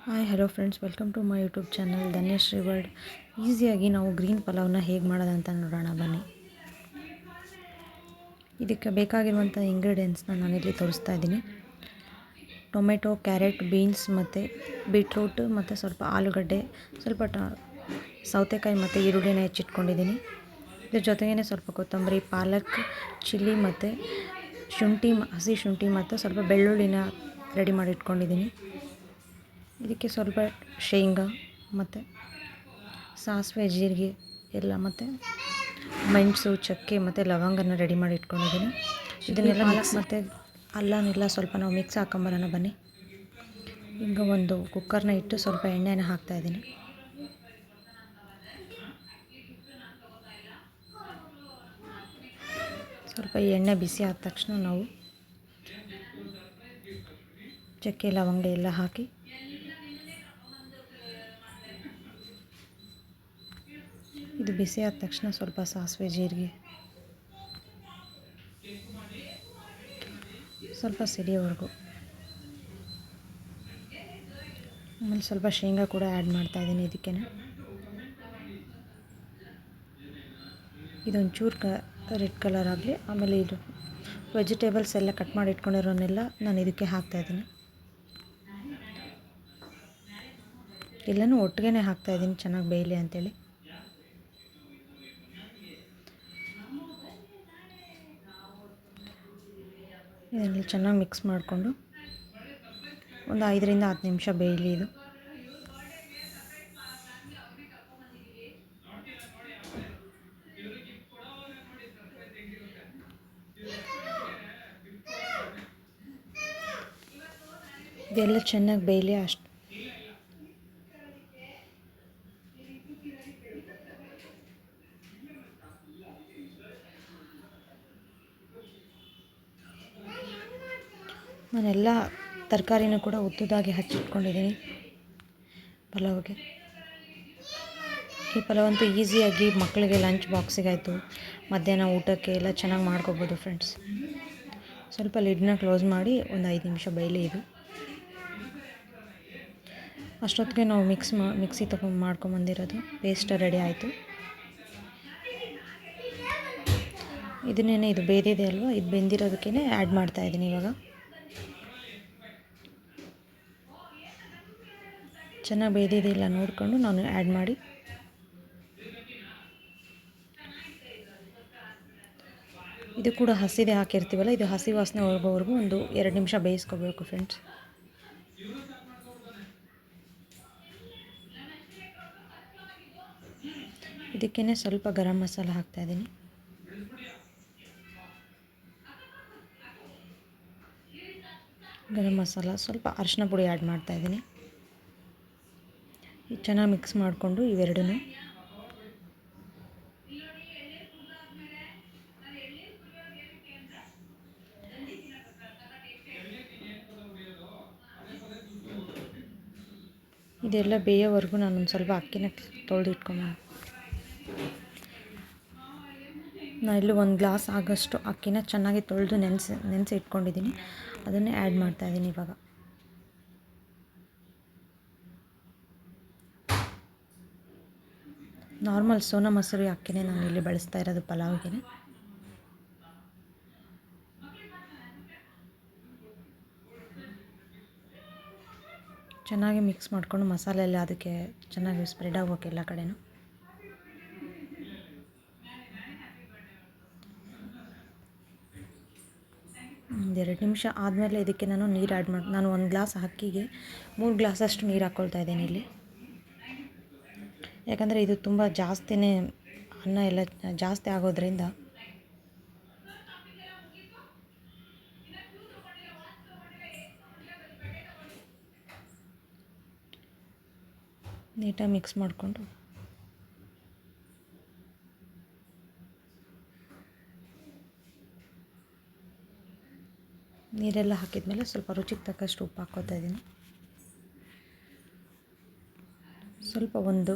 Hi hello friends, welcome to my YouTube channel Dhanyashree ರಿವರ್ಡ್. ಈಸಿಯಾಗಿ ನಾವು ಗ್ರೀನ್ ಪಲಾವ್ನ ಹೇಗೆ ಮಾಡೋದಂತ ನೋಡೋಣ ಬನ್ನಿ. ಇದಕ್ಕೆ ಬೇಕಾಗಿರುವಂಥ ಇಂಗ್ರೀಡಿಯೆಂಟ್ಸ್ನ ನಾನಿಲ್ಲಿ ತೋರಿಸ್ತಾ ಇದ್ದೀನಿ. ಟೊಮೆಟೊ, ಕ್ಯಾರೆಟ್, ಬೀನ್ಸ್ ಮತ್ತು ಬೀಟ್ರೂಟ್ ಮತ್ತು ಸ್ವಲ್ಪ ಆಲೂಗಡ್ಡೆ, ಸ್ವಲ್ಪ ಸೌತೆಕಾಯಿ ಮತ್ತು ಈರುಳ್ಳಿನ ಹೆಚ್ಚಿಟ್ಕೊಂಡಿದ್ದೀನಿ. ಇದ್ರ ಜೊತೆಗೇ ಸ್ವಲ್ಪ ಕೊತ್ತಂಬರಿ, ಪಾಲಕ್, ಚಿಲ್ಲಿ ಮತ್ತು ಹಸಿ ಶುಂಠಿ ಮತ್ತು ಸ್ವಲ್ಪ ಬೆಳ್ಳುಳ್ಳಿನ ರೆಡಿ ಮಾಡಿ ಇಟ್ಕೊಂಡಿದ್ದೀನಿ. ಇದಕ್ಕೆ ಸ್ವಲ್ಪ ಶೇಂಗಾ ಮತ್ತು ಸಾಸಿವೆ, ಜೀರಿಗೆ ಎಲ್ಲ ಮತ್ತು ಮೆಣಸು, ಚಕ್ಕೆ ಮತ್ತು ಲವಂಗನ ರೆಡಿ ಮಾಡಿ ಇಟ್ಕೊಂಡಿದ್ದೀನಿ. ಇದನ್ನೆಲ್ಲ ಮತ್ತು ಅಲ್ಲನೆಲ್ಲ ಸ್ವಲ್ಪ ನಾವು ಮಿಕ್ಸ್ ಹಾಕೊಂಬರೋಣ ಬನ್ನಿ. ಈಗ ಒಂದು ಕುಕ್ಕರ್ನ ಇಟ್ಟು ಸ್ವಲ್ಪ ಎಣ್ಣೆನ ಹಾಕ್ತಾಯಿದ್ದೀನಿ. ಸ್ವಲ್ಪ ಎಣ್ಣೆ ಬಿಸಿ ಆದ ತಕ್ಷಣ ನಾವು ಚಕ್ಕೆ, ಲವಂಗ ಎಲ್ಲ ಹಾಕಿ ಇದು ಬಿಸಿ ಆದ ತಕ್ಷಣ ಸ್ವಲ್ಪ ಸಾಸಿವೆ, ಜೀರಿಗೆ ಸ್ವಲ್ಪ ಸಿಡಿಯೋವರೆಗೂ, ಆಮೇಲೆ ಸ್ವಲ್ಪ ಶೇಂಗಾ ಕೂಡ ಆ್ಯಡ್ ಮಾಡ್ತಾಯಿದ್ದೀನಿ. ಇದಕ್ಕೆ ಇದೊಂಚೂರು ರೆಡ್ ಕಲರ್ ಆಗಲಿ. ಆಮೇಲೆ ಇದು ವೆಜಿಟೇಬಲ್ಸ್ ಎಲ್ಲ ಕಟ್ ಮಾಡಿ ಇಟ್ಕೊಂಡಿರೋನೆಲ್ಲ ನಾನು ಇದಕ್ಕೆ ಹಾಕ್ತಾಯಿದ್ದೀನಿ. ಎಲ್ಲನೂ ಒಟ್ಟಿಗೆ ಹಾಕ್ತಾಯಿದ್ದೀನಿ, ಚೆನ್ನಾಗಿ ಬೇಯಲಿ ಅಂಥೇಳಿ. ಇದನ್ನೆಲ್ಲ ಚೆನ್ನಾಗಿ ಮಿಕ್ಸ್ ಮಾಡಿಕೊಂಡು ಒಂದು 5ರಿಂದ 10 ನಿಮಿಷ ಬೇಯಲಿ ಇದು. ಇದೆಲ್ಲ ಚೆನ್ನಾಗಿ ಬೇಯಲಿ ಅಷ್ಟು. ನಾನೆಲ್ಲ ತರಕಾರಿನೂ ಕೂಡ ಉದ್ದುದಾಗಿ ಹಚ್ಚಿಟ್ಕೊಂಡಿದ್ದೀನಿ ಪಲಾವ್ಗೆ. ಈ ಪಲಾವಂತೂ ಈಸಿಯಾಗಿ ಮಕ್ಕಳಿಗೆ ಲಂಚ್ ಬಾಕ್ಸಿಗಾಯಿತು, ಮಧ್ಯಾಹ್ನ ಊಟಕ್ಕೆ ಎಲ್ಲ ಚೆನ್ನಾಗಿ ಮಾಡ್ಕೋಬೋದು ಫ್ರೆಂಡ್ಸ್. ಸ್ವಲ್ಪ ಲಿಡ್ನ ಕ್ಲೋಸ್ ಮಾಡಿ ಒಂದು 5 ನಿಮಿಷ ಬೇಯಲಿ ಇದು. ಅಷ್ಟೊತ್ತಿಗೆ ನಾವು ಮಿಕ್ಸಿ ಮಾಡ್ಕೊಂಬಂದಿರೋದು ಪೇಸ್ಟ್ ರೆಡಿ ಆಯಿತು. ಇದನ್ನೇ ಇದು ಬೇದಿದೆ ಅಲ್ವಾ, ಇದು ಬೆಂದಿರೋದಕ್ಕೇ ಆ್ಯಡ್ ಮಾಡ್ತಾಯಿದ್ದೀನಿ ಇವಾಗ. ಚೆನ್ನಾಗಿ ಬೇದಿದೆಲ್ಲ ನೋಡಿಕೊಂಡು ನಾನು ಆ್ಯಡ್ ಮಾಡಿ ಇದು ಕೂಡ ಹಸಿದೆ ಹಾಕಿರ್ತೀವಲ್ಲ, ಇದು ಹಸಿ ವಾಸನೆ ಹೋಗೋವರೆಗೂ ಒಂದು 2 ನಿಮಿಷ ಬೇಯಿಸ್ಕೋಬೇಕು ಫ್ರೆಂಡ್ಸ್. ಇದಕ್ಕೇ ಸ್ವಲ್ಪ ಗರಂ ಮಸಾಲ ಹಾಕ್ತಾಯಿದ್ದೀನಿ. ಗರಂ ಮಸಾಲ, ಸ್ವಲ್ಪ ಅರಿಶಿನ ಪುಡಿ ಆ್ಯಡ್ ಮಾಡ್ತಾಯಿದ್ದೀನಿ. ಇದು ಚೆನ್ನಾಗಿ ಮಿಕ್ಸ್ ಮಾಡಿಕೊಂಡು ಇವೆರಡನ್ನೂ ಇದೆಲ್ಲ ಬೇಯೋವರೆಗೂ ನಾನೊಂದು ಸ್ವಲ್ಪ ಅಕ್ಕಿನ ತೊಳೆದು ಇಟ್ಕೊಂಡು ನಾನಿಲ್ಲಿ 1 ಗ್ಲಾಸ್ ಆಗೋಷ್ಟು ಅಕ್ಕಿನ ಚೆನ್ನಾಗಿ ತೊಳೆದು ನೆನೆಸಿ ಇಟ್ಕೊಂಡಿದ್ದೀನಿ. ಅದನ್ನೇ ಆ್ಯಡ್ ಮಾಡ್ತಾಯಿದ್ದೀನಿ ಇವಾಗ. ನಾರ್ಮಲ್ ಸೋನಾ ಮಸೂರಿ ಅಕ್ಕಿನೇ ನಾನು ಇಲ್ಲಿ ಬಳಸ್ತಾ ಇರೋದು ಪಲಾವ್ಗೆ. ಚೆನ್ನಾಗಿ ಮಿಕ್ಸ್ ಮಾಡಿಕೊಂಡು ಮಸಾಲೆ ಎಲ್ಲ ಅದಕ್ಕೆ ಚೆನ್ನಾಗಿ ಸ್ಪ್ರೆಡ್ ಆಗೋಕೆ ಎಲ್ಲ ಕಡೆನೂ. ಒಂದು 2 ನಿಮಿಷ ಆದಮೇಲೆ ಇದಕ್ಕೆ ನಾನು ನೀರು ಆ್ಯಡ್ ನಾನು 1 ಗ್ಲಾಸ್ ಅಕ್ಕಿಗೆ 3 ಗ್ಲಾಸಷ್ಟು ನೀರು ಹಾಕ್ಕೊಳ್ತಾ ಇದ್ದೀನಿ ಇಲ್ಲಿ. ಯಾಕಂದರೆ ಇದು ತುಂಬ ಜಾಸ್ತಿನೇ ಅನ್ನ ಎಲ್ಲ ಜಾಸ್ತಿ ಆಗೋದ್ರಿಂದ ನೀಟಾಗಿ ಮಿಕ್ಸ್ ಮಾಡಿಕೊಂಡು ನೀರೆಲ್ಲ ಹಾಕಿದ್ಮೇಲೆ ಸ್ವಲ್ಪ ರುಚಿಗೆ ತಕ್ಕಷ್ಟು ಉಪ್ಪು ಹಾಕ್ಕೋತಾ ಇದ್ದೀನಿ. ಸ್ವಲ್ಪ 1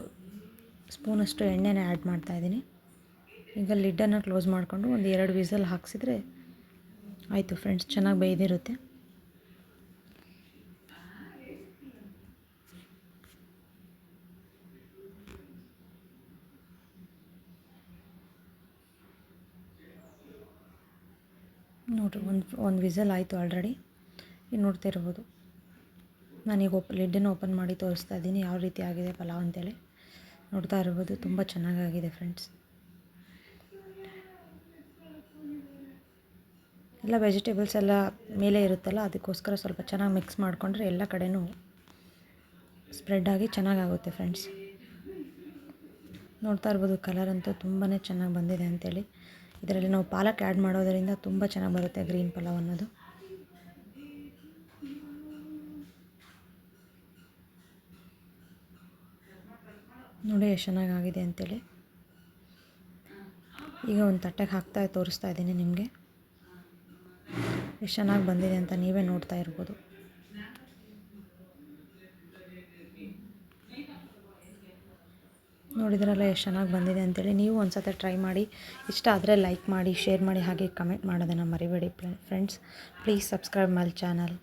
ಸ್ಪೂನಷ್ಟು ಎಣ್ಣೆನ ಆ್ಯಡ್ ಮಾಡ್ತಾಯಿದ್ದೀನಿ. ಈಗ ಲಿಡ್ಡನ್ನು ಕ್ಲೋಸ್ ಮಾಡಿಕೊಂಡು ಒಂದು 2 ವಿಸಲ್ ಹಾಕಿಸಿದ್ರೆ ಆಯಿತು ಫ್ರೆಂಡ್ಸ್, ಚೆನ್ನಾಗಿ ಬೇಯ್ದಿರುತ್ತೆ. ನೋಡಿರಿ ಒಂದು ವಿಸಲ್ ಆಯಿತು ಆಲ್ರೆಡಿ. ಈಗ ನೋಡ್ತಾ ಇರ್ಬೋದು, ನಾನೀಗ ಲಿಡ್ಡನ್ನು ಓಪನ್ ಮಾಡಿ ತೋರಿಸ್ತಾ ಇದ್ದೀನಿ ಯಾವ ರೀತಿ ಆಗಿದೆ ಪಲಾವ್ ಅಂತೇಳಿ. ನೋಡ್ತಾ ಇರ್ಬೋದು, ತುಂಬ ಚೆನ್ನಾಗಾಗಿದೆ ಫ್ರೆಂಡ್ಸ್. ಎಲ್ಲ ವೆಜಿಟೇಬಲ್ಸ್ ಎಲ್ಲ ಮೇಲೆ ಇರುತ್ತಲ್ಲ, ಅದಕ್ಕೋಸ್ಕರ ಸ್ವಲ್ಪ ಚೆನ್ನಾಗಿ ಮಿಕ್ಸ್ ಮಾಡಿಕೊಂಡ್ರೆ ಎಲ್ಲ ಕಡೆನೂ ಸ್ಪ್ರೆಡ್ ಆಗಿ ಚೆನ್ನಾಗಾಗುತ್ತೆ ಫ್ರೆಂಡ್ಸ್. ನೋಡ್ತಾ ಇರ್ಬೋದು, ಕಲರ್ ಅಂತೂ ತುಂಬಾ ಚೆನ್ನಾಗಿ ಬಂದಿದೆ ಅಂತೇಳಿ. ಇದರಲ್ಲಿ ನಾವು ಪಾಲಕ್ ಆ್ಯಡ್ ಮಾಡೋದರಿಂದ ತುಂಬ ಚೆನ್ನಾಗಿ ಬರುತ್ತೆ ಗ್ರೀನ್ ಪಲಾವ್ ಅನ್ನೋದು. ನೋಡಿ ಎಷ್ಟು ಚೆನ್ನಾಗಾಗಿದೆ ಅಂತೇಳಿ. ಈಗ ಒಂದು ತಟ್ಟೆಗೆ ತೋರಿಸ್ತಾ ಇದ್ದೀನಿ ನಿಮಗೆ ಎಷ್ಟು ಚೆನ್ನಾಗಿ ಬಂದಿದೆ ಅಂತ ನೀವೇ ನೋಡ್ತಾ ಇರ್ಬೋದು. ನೋಡಿದ್ರಲ್ಲ ಎಷ್ಟು ಚೆನ್ನಾಗಿ ಬಂದಿದೆ ಅಂತೇಳಿ. ನೀವು ಒಂದು ಸತಿ ಟ್ರೈ ಮಾಡಿ, ಇಷ್ಟ ಆದರೆ ಲೈಕ್ ಮಾಡಿ, ಶೇರ್ ಮಾಡಿ, ಹಾಗೆ ಕಮೆಂಟ್ ಮಾಡೋದನ್ನು ಮರಿಬೇಡಿ friends. Please subscribe my channel.